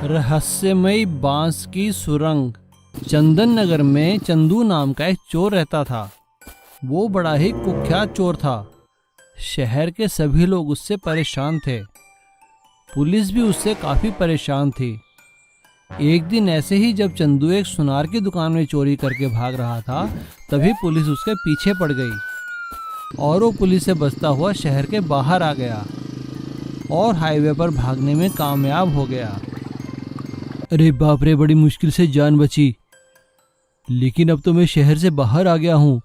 रहस्यमयी बांस की सुरंग। चंदन नगर में चंदू नाम का एक चोर रहता था। वो बड़ा ही कुख्यात चोर था। शहर के सभी लोग उससे परेशान थे। पुलिस भी उससे काफी परेशान थी। एक दिन ऐसे ही जब चंदू एक सुनार की दुकान में चोरी करके भाग रहा था, तभी पुलिस उसके पीछे पड़ गई और वो पुलिस से बचता हुआ शहर के बाहर आ गया और हाईवे पर भागने में कामयाब हो गया। अरे बाप रे, बड़ी मुश्किल से जान बची। लेकिन अब तो मैं शहर से बाहर आ गया हूँ।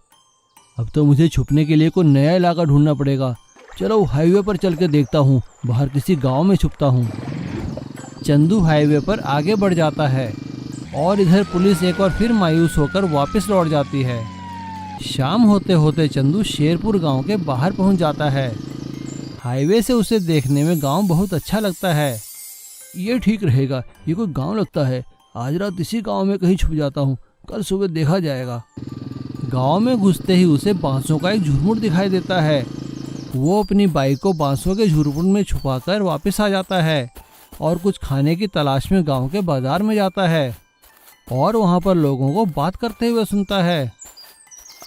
अब तो मुझे छुपने के लिए कोई नया इलाका ढूंढना पड़ेगा। चलो हाईवे पर चल के देखता हूँ, बाहर किसी गांव में छुपता हूँ। चंदू हाईवे पर आगे बढ़ जाता है और इधर पुलिस एक बार फिर मायूस होकर वापस लौट जाती है। शाम होते होते चंदू शेरपुर गांव के बाहर पहुंच जाता है। हाईवे से उसे देखने में गांव बहुत अच्छा लगता है। ये ठीक रहेगा, ये कोई गांव लगता है। आज रात इसी गांव में कहीं छुप जाता हूँ, कल सुबह देखा जाएगा। गांव में घुसते ही उसे बांसों का एक झुरमुट दिखाई देता है। वो अपनी बाइक को बांसों के झुरमुट में छुपाकर वापस आ जाता है और कुछ खाने की तलाश में गांव के बाजार में जाता है और वहां पर लोगों को बात करते हुए सुनता है।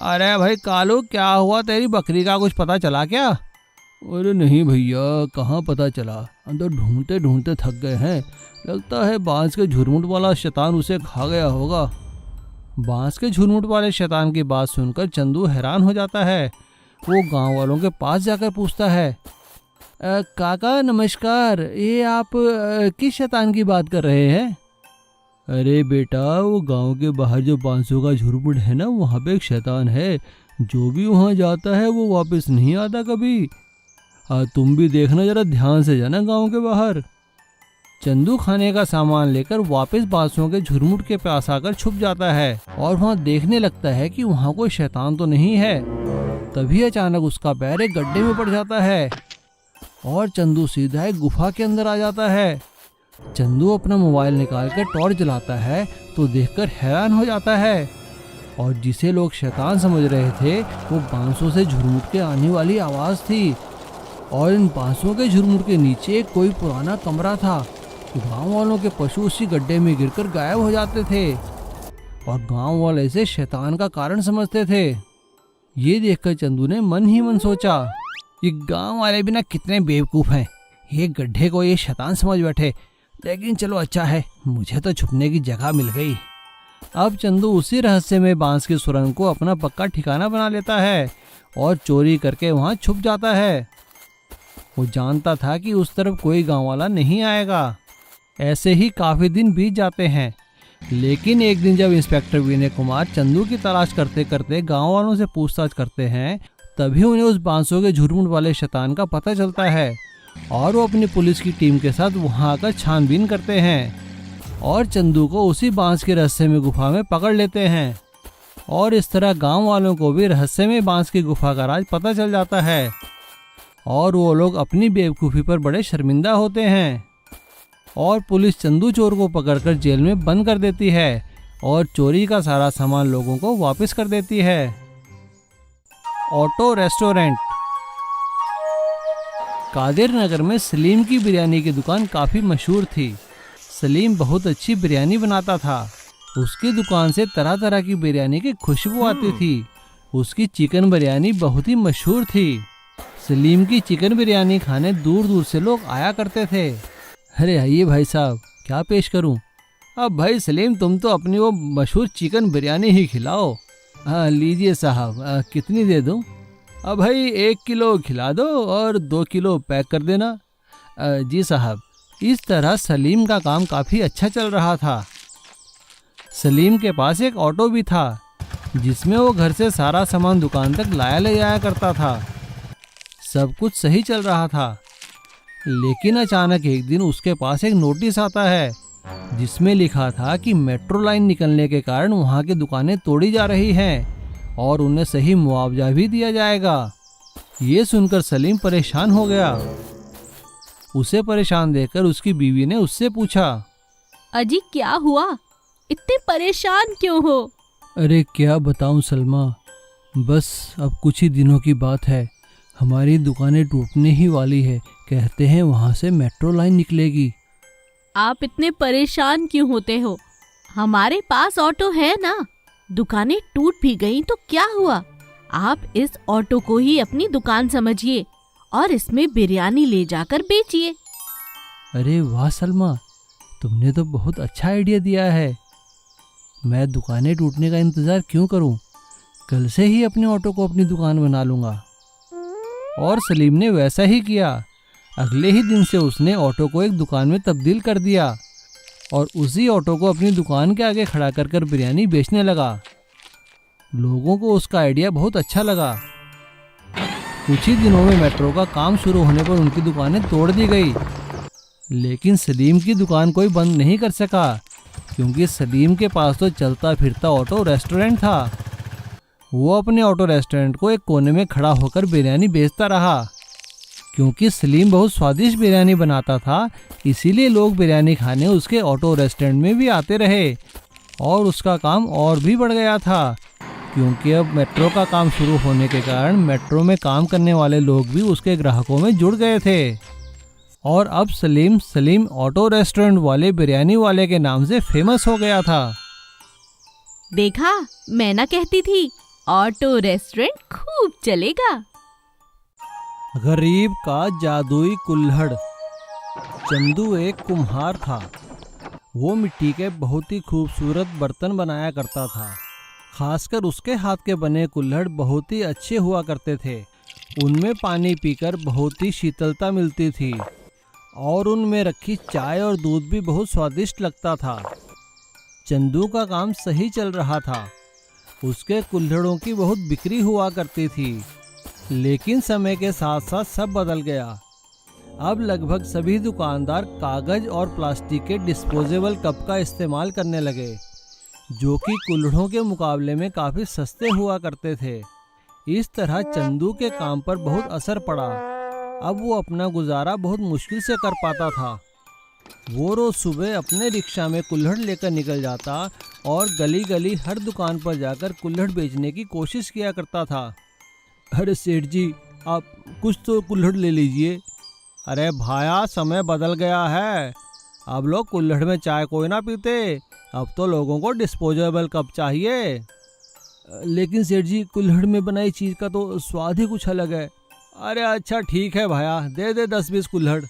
अरे भाई कालू, क्या हुआ? तेरी बकरी का कुछ पता चला क्या? अरे नहीं भैया, कहाँ पता चला। अंदर ढूंढते ढूंढते थक गए हैं। लगता है बांस के झुरमुट वाला शैतान उसे खा गया होगा। बांस के झुरमुट वाले शैतान की बात सुनकर चंदू हैरान हो जाता है। वो गांव वालों के पास जाकर पूछता है, काका नमस्कार, ये आप किस शैतान की बात कर रहे हैं? अरे बेटा, वो गांव के बाहर जो बांसों का झुरमुट है ना, वहाँ पे एक शैतान है। जो भी वहाँ जाता है वो वापस नहीं आता कभी। तुम भी देखना, जरा ध्यान से जाना गांव के बाहर। चंदू खाने का सामान लेकर वापस बांसों के झुरमुट के पास आकर छुप जाता है और वहाँ देखने लगता है कि वहाँ कोई शैतान तो नहीं है। तभी अचानक उसका पैर एक गड्ढे में पड़ जाता है और चंदू सीधा एक गुफा के अंदर आ जाता है। चंदू अपना मोबाइल निकाल कर टॉर्च जलाता है तो देखकर हैरान हो जाता है और जिसे लोग शैतान समझ रहे थे वो बांसों से झुरमुट के आने वाली आवाज़ थी। और इन बांसों के झुरमुट के नीचे कोई पुराना कमरा था। गांव वालों के पशु उसी गड्ढे में गिरकर गायब हो जाते थे और गांव वाले इसे शैतान का कारण समझते थे। ये देखकर चंदू ने मन ही मन सोचा, ये गांव वाले भी ना कितने बेवकूफ़ हैं। ये गड्ढे को ये शैतान समझ बैठे। लेकिन चलो अच्छा है, मुझे तो छुपने की जगह मिल गई। अब चंदू उसी रहस्य में बांस की सुरंग को अपना पक्का ठिकाना बना लेता है और चोरी करके वहाँ छुप जाता है। वो जानता था कि उस तरफ कोई गांव वाला नहीं आएगा। ऐसे ही काफ़ी दिन बीत जाते हैं। लेकिन एक दिन जब इंस्पेक्टर विनय कुमार चंदू की तलाश करते करते गांव वालों से पूछताछ करते हैं, तभी उन्हें उस बांसों के झुरमुट वाले शैतान का पता चलता है और वो अपनी पुलिस की टीम के साथ वहां आकर छानबीन करते हैं और चंदू को उसी बांस के रहस्य में गुफा में पकड़ लेते हैं। और इस तरह गांव वालों को भी रहस्य में बांस की गुफा का राज पता चल जाता है और वो लोग अपनी बेवकूफ़ी पर बड़े शर्मिंदा होते हैं। और पुलिस चंदू चोर को पकड़कर जेल में बंद कर देती है और चोरी का सारा सामान लोगों को वापस कर देती है। Auto restaurant. कादिर नगर में सलीम की बिरयानी की दुकान काफ़ी मशहूर थी। सलीम बहुत अच्छी बिरयानी बनाता था। उसकी दुकान से तरह तरह की बिरयानी की खुशबू आती थी। उसकी चिकन बिरयानी बहुत ही मशहूर थी। सलीम की चिकन बिरयानी खाने दूर दूर से लोग आया करते थे। अरे आइए भाई साहब, क्या पेश करूं? अब भाई सलीम, तुम तो अपनी वो मशहूर चिकन बिरयानी ही खिलाओ। हाँ लीजिए साहब, कितनी दे दूं? अब भाई 1 किलो खिला दो और 2 किलो पैक कर देना। जी साहब। इस तरह सलीम का काम काफ़ी अच्छा चल रहा था। सलीम के पास एक ऑटो भी था जिसमें वो घर से सारा सामान दुकान तक लाया ले जाया करता था। सब कुछ सही चल रहा था। लेकिन अचानक एक दिन उसके पास एक नोटिस आता है जिसमें लिखा था कि मेट्रो लाइन निकलने के कारण वहाँ की दुकानें तोड़ी जा रही हैं और उन्हें सही मुआवजा भी दिया जाएगा। ये सुनकर सलीम परेशान हो गया। उसे परेशान देखकर उसकी बीवी ने उससे पूछा, अजी क्या हुआ? इतने परेशान क्यों हो? अरे क्या बताऊं सलमा, बस अब कुछ ही दिनों की बात है। हमारी दुकानें टूटने ही वाली है। कहते हैं वहाँ से मेट्रो लाइन निकलेगी। आप इतने परेशान क्यों होते हो? हमारे पास ऑटो है ना। दुकानें टूट भी गईं तो क्या हुआ? आप इस ऑटो को ही अपनी दुकान समझिए और इसमें बिरयानी ले जाकर बेचिए। अरे वाह सलमा, तुमने तो बहुत अच्छा आइडिया दिया है। मैं दुकानें टूटने का इंतज़ार क्यों करूं? कल से ही अपने ऑटो को अपनी दुकान बना लूँगा। और सलीम ने वैसा ही किया। अगले ही दिन से उसने ऑटो को एक दुकान में तब्दील कर दिया और उसी ऑटो को अपनी दुकान के आगे खड़ा कर कर बिरयानी बेचने लगा। लोगों को उसका आइडिया बहुत अच्छा लगा। कुछ ही दिनों में मेट्रो का काम शुरू होने पर उनकी दुकानें तोड़ दी गई। लेकिन सलीम की दुकान कोई बंद नहीं कर सका, क्योंकि सलीम के पास तो चलता फिरता ऑटो रेस्टोरेंट था। वो अपने ऑटो रेस्टोरेंट को एक कोने में खड़ा होकर बिरयानी बेचता रहा। क्योंकि सलीम बहुत स्वादिष्ट बिरयानी बनाता था, इसीलिए लोग बिरयानी खाने उसके ऑटो रेस्टोरेंट में भी आते रहे और उसका काम और भी बढ़ गया था। क्योंकि अब मेट्रो का काम शुरू होने के कारण मेट्रो में काम करने वाले लोग भी उसके ग्राहकों में जुड़ गए थे और अब सलीम ऑटो रेस्टोरेंट वाले बिरयानी वाले के नाम से फेमस हो गया था। देखा, मैं ना कहती थी ऑटो रेस्टोरेंट खूब चलेगा। गरीब का जादुई कुल्हड़। चंदू एक कुम्हार था। वो मिट्टी के बहुत ही खूबसूरत बर्तन बनाया करता था। खासकर उसके हाथ के बने कुल्हड़ बहुत ही अच्छे हुआ करते थे। उनमें पानी पीकर बहुत ही शीतलता मिलती थी और उनमें रखी चाय और दूध भी बहुत स्वादिष्ट लगता था। चंदू का काम सही चल रहा था। उसके कुल्हड़ों की बहुत बिक्री हुआ करती थी। लेकिन समय के साथ साथ सब बदल गया। अब लगभग सभी दुकानदार कागज और प्लास्टिक के डिस्पोजेबल कप का इस्तेमाल करने लगे, जो कि कुल्हड़ों के मुकाबले में काफ़ी सस्ते हुआ करते थे। इस तरह चंदू के काम पर बहुत असर पड़ा। अब वो अपना गुजारा बहुत मुश्किल से कर पाता था। वो रोज़ सुबह अपने रिक्शा में कुल्हड़ लेकर निकल जाता और गली गली हर दुकान पर जाकर कुल्हड़ बेचने की कोशिश किया करता था। अरे सेठ जी, आप कुछ तो कुल्हड़ ले लीजिए। अरे भाया, समय बदल गया है। अब लोग कुल्हड़ में चाय कोई ना पीते, अब तो लोगों को डिस्पोजेबल कप चाहिए। लेकिन सेठ जी, कुल्हड़ में बनाई चीज़ का तो स्वाद ही कुछ अलग है। अरे अच्छा ठीक है भाया, दे दे 10-20 कुल्हड़।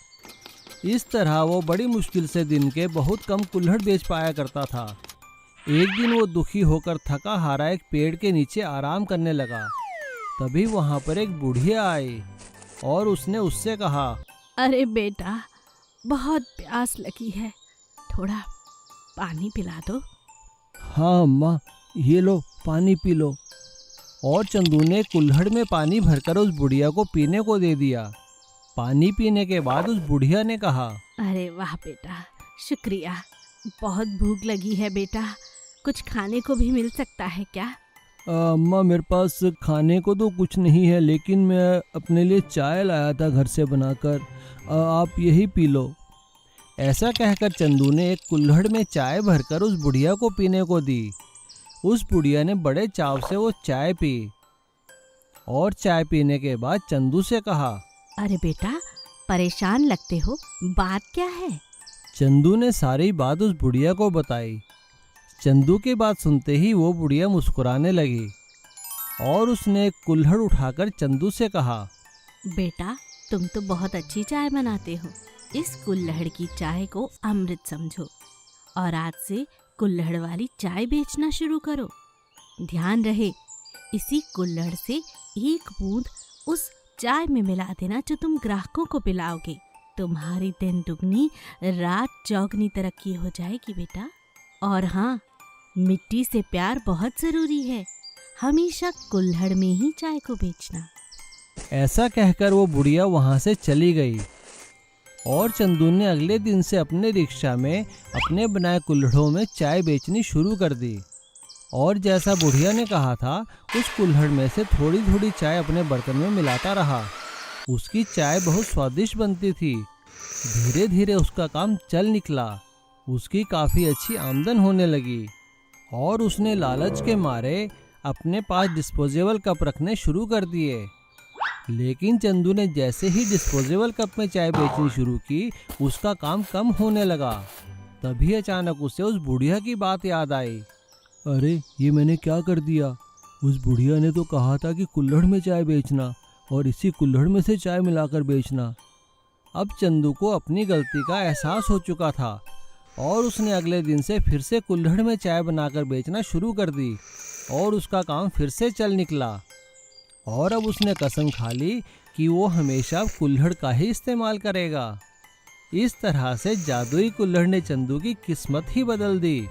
इस तरह वो बड़ी मुश्किल से दिन के बहुत कम कुल्हड़ बेच पाया करता था। एक दिन वो दुखी होकर थका हारा एक पेड़ के नीचे आराम करने लगा। तभी वहाँ पर एक बुढ़िया आई और उसने उससे कहा, अरे बेटा, बहुत प्यास लगी है, थोड़ा पानी पिला दो। हाँ अम्मा, ये लो पानी पी लो। और चंदू ने कुल्हड़ में पानी भरकर उस बुढ़िया को पीने को दे दिया। पानी पीने के बाद उस बुढ़िया ने कहा, अरे वाह बेटा, शुक्रिया। बहुत भूख लगी है बेटा, कुछ खाने को भी मिल सकता है क्या? अम्मा, मेरे पास खाने को तो कुछ नहीं है, लेकिन मैं अपने लिए चाय लाया था घर से बनाकर, आप यही पी लो। ऐसा कहकर चंदू ने एक कुल्हड़ में चाय भरकर उस बुढ़िया को पीने को दी। उस बुढ़िया ने बड़े चाव से वो चाय पी और चाय पीने के बाद चंदू से कहा, अरे बेटा, परेशान लगते हो, बात क्या है? चंदू ने सारी बात उस बुढ़िया को बताई। चंदू की बात सुनते ही वो बुढ़िया मुस्कुराने लगी और उसने एक कुल्हड़ उठाकर चंदू से कहा, बेटा, तुम तो बहुत अच्छी चाय बनाते हो। इस कुल्हड़ की चाय को अमृत समझो और आज से कुल्हड़ वाली चाय बेचना शुरू करो। ध्यान रहे, इसी कुल्हड़ से एक बूंद उस चाय में मिला देना जो तुम ग्राहकों को पिलाओगे। तुम्हारी दिन दुगनी रात चौगनी तरक्की हो जाएगी बेटा। और हाँ, मिट्टी से प्यार बहुत जरूरी है। हमेशा कुल्हड़ में ही चाय को बेचना। ऐसा कहकर वो बुढ़िया वहाँ से चली गई और चंदू ने अगले दिन से अपने रिक्शा में अपने बनाए कुल्हड़ों में चाय बेचनी शुरू कर दी। और जैसा बुढ़िया ने कहा था, उस कुल्हड़ में से थोड़ी थोड़ी चाय अपने बर्तन में मिलाता रहा। उसकी चाय बहुत स्वादिष्ट बनती थी। धीरे धीरे उसका काम चल निकला। उसकी काफ़ी अच्छी आमदन होने लगी और उसने लालच के मारे अपने पास डिस्पोजेबल कप रखने शुरू कर दिए। लेकिन चंदू ने जैसे ही डिस्पोजेबल कप में चाय बेचनी शुरू की, उसका काम कम होने लगा। तभी अचानक उसे उस बुढ़िया की बात याद आई। अरे, ये मैंने क्या कर दिया? उस बुढ़िया ने तो कहा था कि कुल्हड़ में चाय बेचना और इसी कुल्हड़ में से चाय मिलाकर बेचना। अब चंदू को अपनी गलती का एहसास हो चुका था और उसने अगले दिन से फिर से कुल्हड़ में चाय बनाकर बेचना शुरू कर दी और उसका काम फिर से चल निकला। और अब उसने कसम खा ली कि वो हमेशा कुल्हड़ का ही इस्तेमाल करेगा। इस तरह से जादुई कुल्हड़ ने चंदू की किस्मत ही बदल दी।